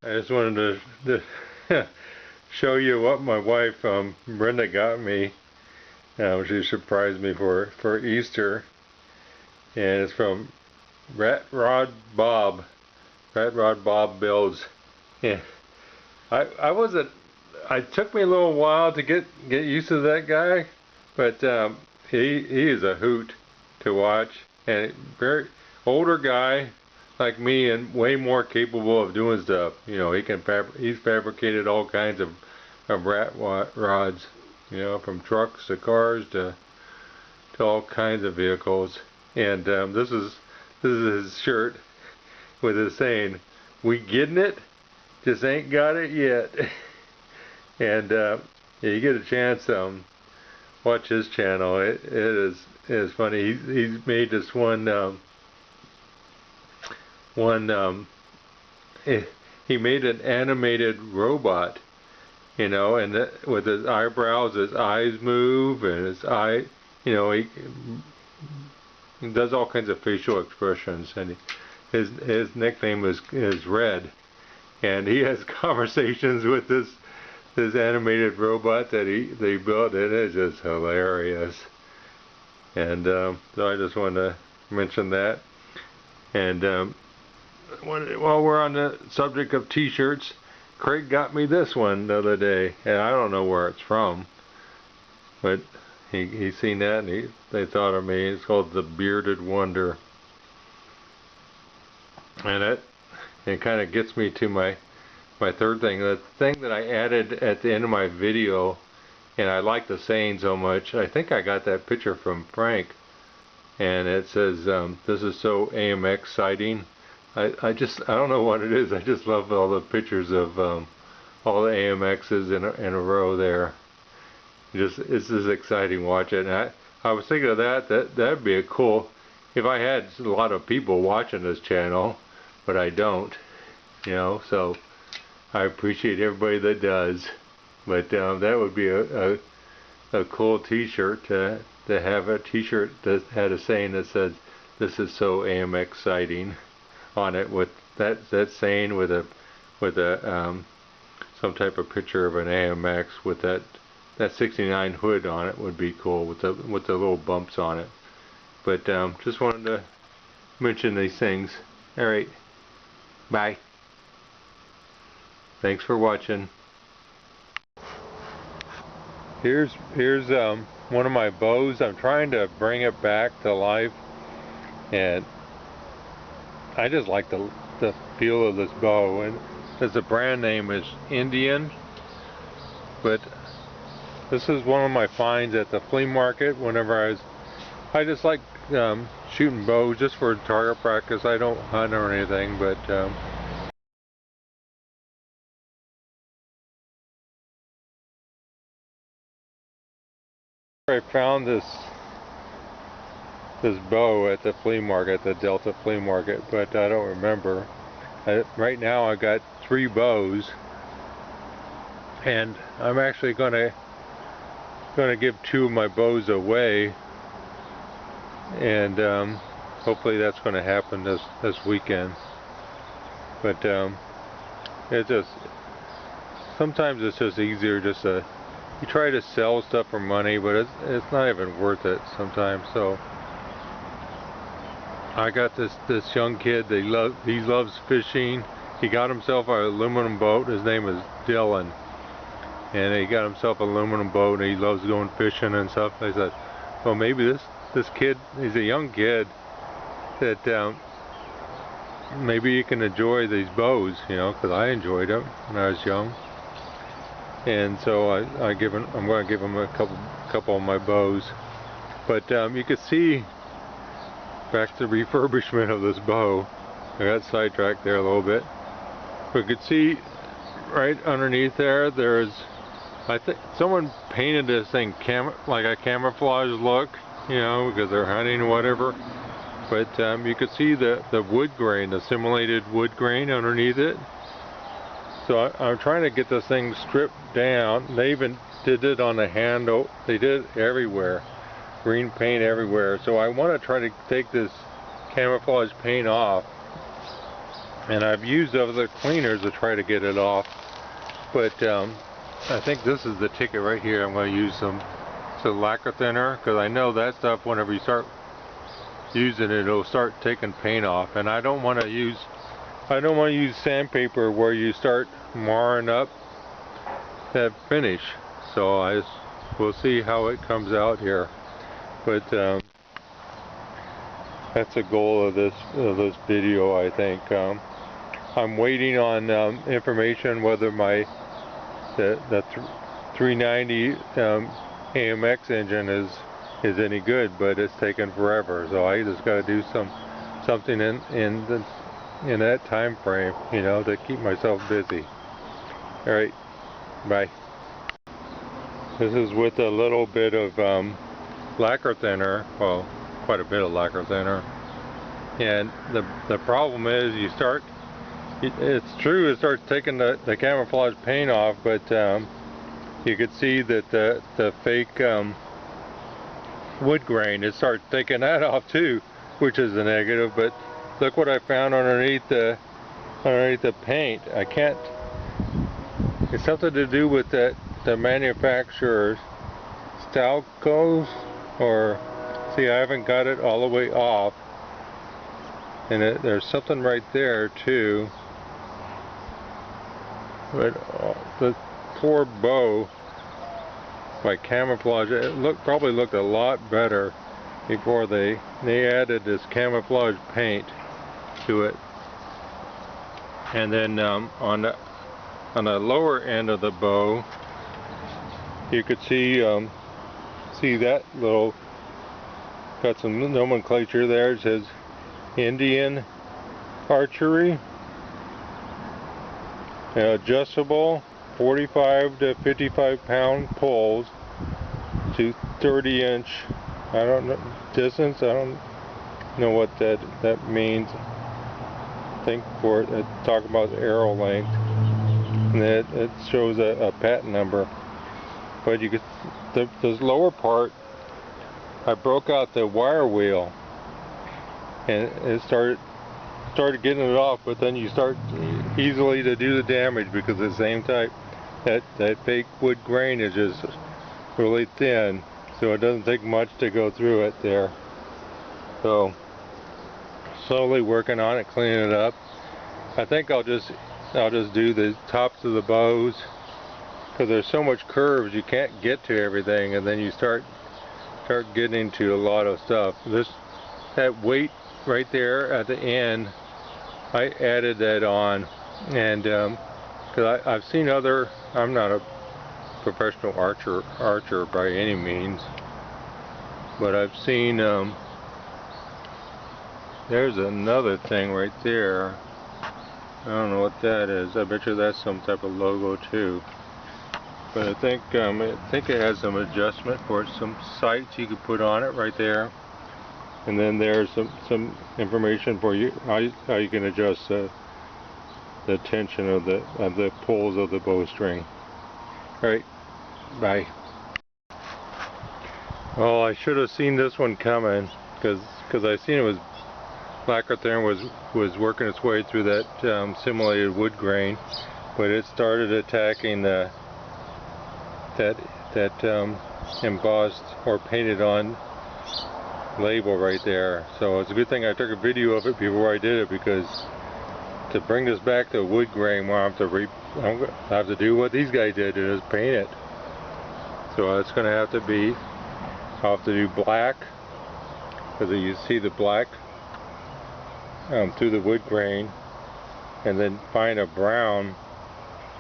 I just wanted to show you what my wife Brenda got me. She surprised me for Easter, and it's from Rat Rod Bob. Rat Rod Bob builds. Yeah, I wasn't. It took me a little while to get used to that guy, but he is a hoot to watch, and very older guy like me and way more capable of doing stuff. You know, he's fabricated all kinds of rods, you know, from trucks to cars to all kinds of vehicles. And this is his shirt with his saying, "We getting it, just ain't got it yet." And yeah, you get a chance, watch his channel. It is funny. He's made this one he made an animated robot, you know, and with his eyebrows, his eyes move, and you know, he does all kinds of facial expressions, and his nickname is Red, and he has conversations with this animated robot that they built. It is just hilarious, and so I just wanted to mention that. And while we're on the subject of T-shirts, Craig got me this one the other day, and I don't know where it's from, but he seen that and they thought of me. It's called the Bearded Wonder, and it kind of gets me to my third thing. The thing that I added at the end of my video, and I like the saying so much. I think I got that picture from Frank, and it says, "This is so AMX sighting." I don't know what it is. I just love all the pictures of all the AMXs in a row there. It's just exciting watching. I was thinking of that'd be a cool if I had a lot of people watching this channel, but I don't, you know. So I appreciate everybody that does. But that would be a cool T-shirt to have a T-shirt that had a saying that says, "This is so AMX sighting" on it, with that saying with a some type of picture of an AMX with that 69 hood on it would be cool, with the little bumps on it. But just wanted to mention these things. All right, bye. Thanks for watching. Here's one of my bows. I'm trying to bring it back to life, and I just like the feel of this bow. And the brand name is Indian, but this is one of my finds at the flea market. Whenever I just like shooting bows just for target practice. I don't hunt or anything, but I found this bow at the flea market, the Delta flea market, but I don't remember. Right now I got 3 bows, and I'm actually gonna give 2 of my bows away, and hopefully that's going to happen this weekend. But it just sometimes it's just easier just to you try to sell stuff for money, but it's not even worth it sometimes. So I got this young kid. He loves fishing. He got himself an aluminum boat. His name is Dylan, and he got himself an aluminum boat, and he loves going fishing and stuff. I said, well, maybe this kid, he's a young kid, that maybe you can enjoy these bows, you know, because I enjoyed them when I was young. And so I'm going to give him a couple of my bows. But you can see, back to the refurbishment of this bow. I got sidetracked there a little bit. But you can see right underneath there's, I think someone painted this thing like a camouflage look, you know, because they're hunting or whatever. But you can see the wood grain, the simulated wood grain underneath it. So I'm trying to get this thing stripped down. They even did it on the handle. They did it everywhere. Green paint everywhere. So I want to try to take this camouflage paint off and I've used other cleaners to try to get it off, but I think this is the ticket right here. I'm going to use some lacquer thinner, because I know that stuff, whenever you start using it, it'll start taking paint off, and I don't want to use sandpaper where you start marring up that finish. So we'll see how it comes out here, but that's the goal of this video, I think. I'm waiting on information whether the 390 AMX engine is any good, but it's taken forever. So I just got to do something in that time frame, you know, to keep myself busy. All right, bye. This is with a little bit of lacquer thinner, well, quite a bit of lacquer thinner, and the problem is it's true, it starts taking the camouflage paint off, but you can see that the fake wood grain, it starts taking that off too, which is a negative. But look what I found underneath the paint. I can't, it's something to do with the manufacturer's Stalco's, or see, I haven't got it all the way off, and there's something right there too. But the poor bow, by camouflage, it probably looked a lot better before they added this camouflage paint to it. And then on the lower end of the bow, you could see that little, got some nomenclature there. It says Indian archery, adjustable 45 to 55 pound poles to 30-inch, I don't know, distance. I don't know what that means. I think for it, talk about arrow length, and it shows a patent number. But you could, this lower part, I broke out the wire wheel, and it started getting it off, but then you start easily to do the damage, because the same type, that fake wood grain is just really thin, so it doesn't take much to go through it there. So slowly working on it, cleaning it up. I think I'll just do the tops of the bows, because there's so much curves you can't get to everything, and then you start getting into a lot of stuff. That weight right there at the end, I added that on, and because I've seen other, I'm not a professional archer by any means, but I've seen there's another thing right there. I don't know what that is. I bet you that's some type of logo too. But I think it has some adjustment for some sights you could put on it right there. And then there's some information for you how you can adjust the tension of the pulls of the bowstring. All right, bye. Well, I should have seen this one coming, because I seen it was lacquer thinner was working its way through that simulated wood grain, but it started attacking that embossed or painted on label right there. So it's a good thing I took a video of it before I did it, because to bring this back to wood grain, I'll have to do what these guys did, and just paint it. So it's going to have to be, I'll have to do black, because you see the black through the wood grain, and then find a brown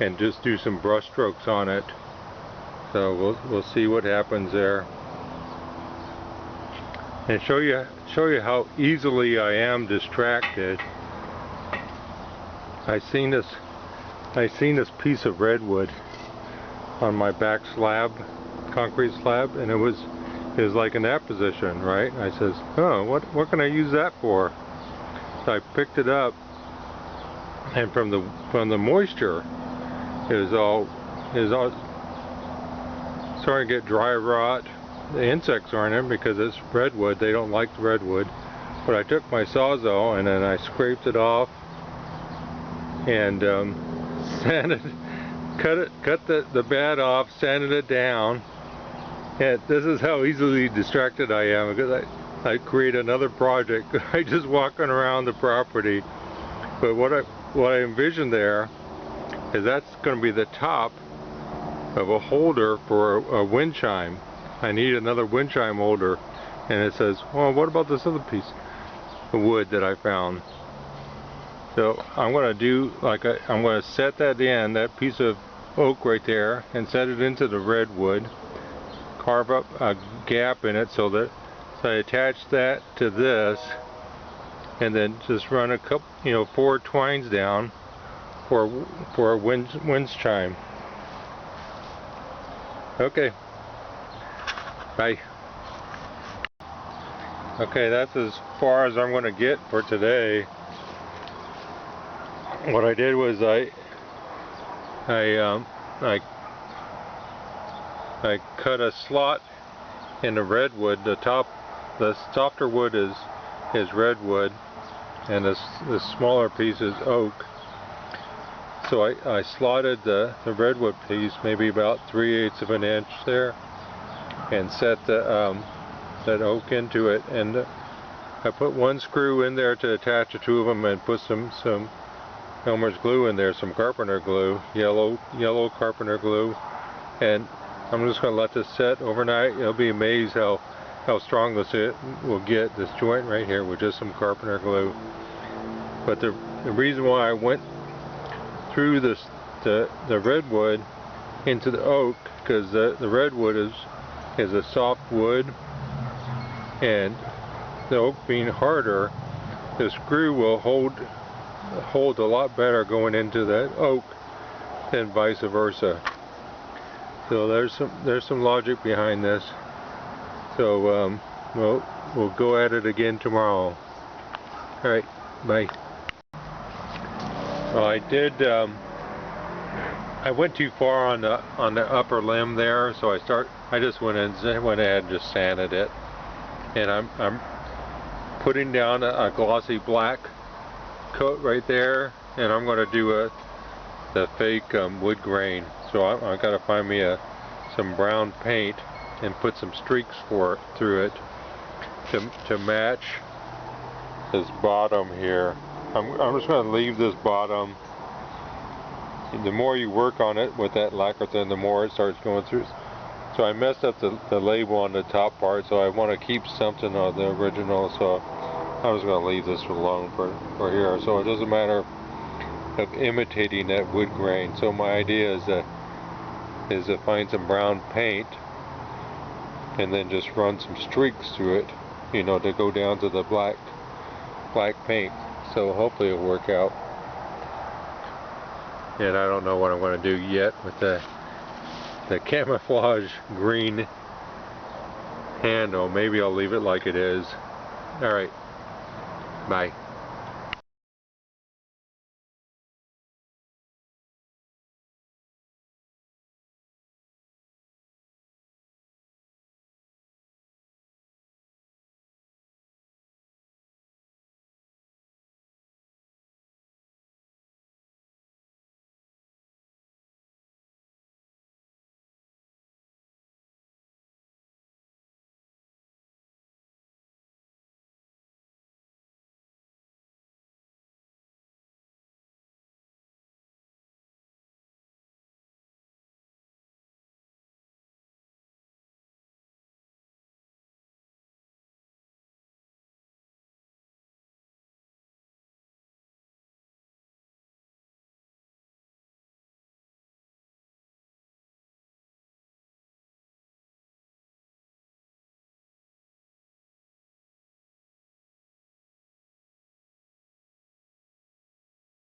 and just do some brush strokes on it. So we'll see what happens there, and show you how easily I am distracted. I seen this piece of redwood on my back slab, concrete slab, and it was like in that position, right? I says, oh, what can I use that for? So I picked it up, and from the moisture, it was all starting to get dry rot. The insects aren't in, because it's redwood. They don't like the redwood. But I took my Sawzall and then I scraped it off, and sanded, cut the bed off, sanded it down. And this is how easily distracted I am, because I create another project. I just walking around the property. But what I envisioned there is that's going to be the top of a holder for a wind chime. I need another wind chime holder, and it says, well, what about this other piece of wood that I found? So I'm going to do I'm going to set that in, that piece of oak right there, and set it into the redwood. Carve up a gap in it so I attach that to this, and then just run a couple, 4 twines down for a wind chime. Okay. Bye. Okay, that's as far as I'm going to get for today. What I did was I cut a slot in the redwood. The softer wood is redwood, and the smaller piece is oak. So I slotted the redwood piece maybe about 3/8 of an inch there, and set that oak into it. And I put one screw in there to attach the two of them, and put some Elmer's glue in there, some carpenter glue, yellow carpenter glue. And I'm just going to let this set overnight. You'll be amazed how strong this will get, this joint right here, with just some carpenter glue. But the reason why I went through the redwood into the oak, because the redwood is a soft wood, and the oak being harder, the screw will hold a lot better going into that oak than vice versa. So there's some logic behind this. So we'll go at it again tomorrow. All right, bye. Well, I went too far on the upper limb there, so I just went ahead and just sanded it, and I'm putting down a glossy black coat right there, and I'm going to do the fake wood grain. So I got to find me some brown paint and put some streaks through it to match this bottom here. I'm just going to leave this bottom. The more you work on it with that lacquer thin, the more it starts going through. So I messed up the label on the top part, so I want to keep something of the original. So I'm just going to leave this alone for here. So it doesn't matter of imitating that wood grain. So my idea is to find some brown paint and then just run some streaks through it, to go down to the black paint. So hopefully it'll work out. And I don't know what I'm going to do yet with the camouflage green handle. Maybe I'll leave it like it is. Alright, bye.